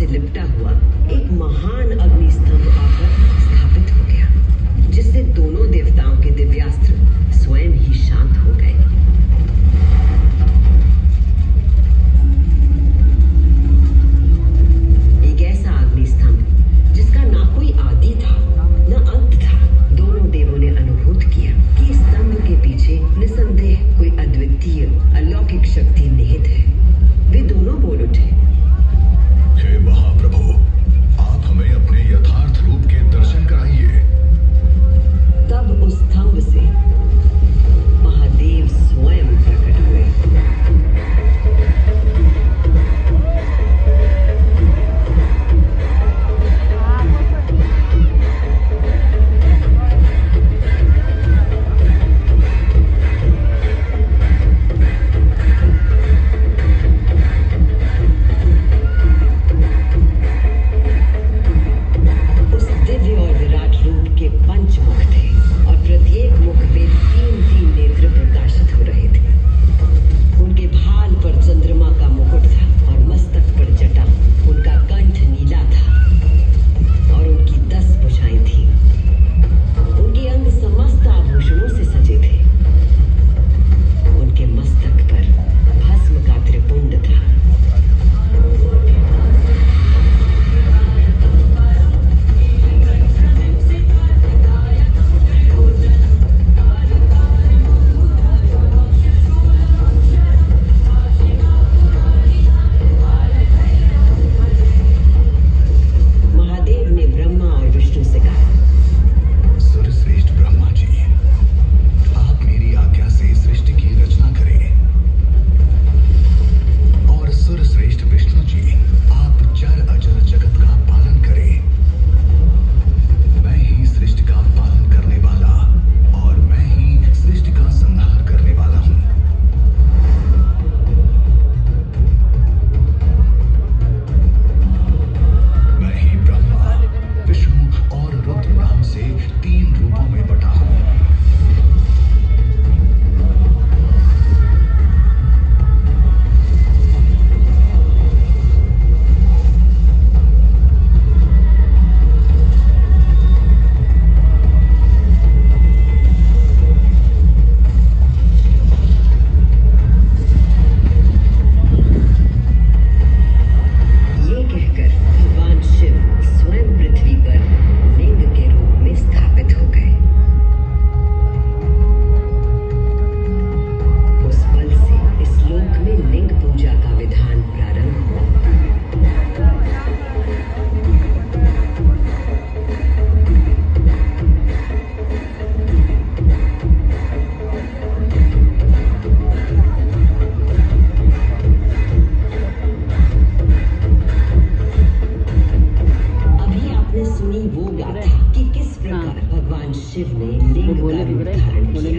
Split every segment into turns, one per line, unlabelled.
से लिपटा हुआ एक महान अग्निस्तंभ आकर स्थापित हो गया, जिससे दोनों देवताओं के दिव्यास्त्र स्वयं ही शांत हो गए। एक ऐसा अग्निस्तंभ जिसका ना कोई आदि था न अंत था। दोनों देवों ने अनुभूत किया कि स्तंभ के पीछे निसंदेह कोई अद्वितीय अलौकिक शक्ति निहित है। वे दोनों बोल उठे,
हे महाप्रभु, आप हमें अपने यथार्थ रूप के दर्शन कराइए।
तब उस स्तंभ से महादेव स्वयं प्रकट हुए। शिव ने लिंग का रूप धारण किया।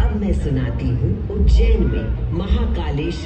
अब मैं सुनाती हूँ उज्जैन में महाकालेश्वर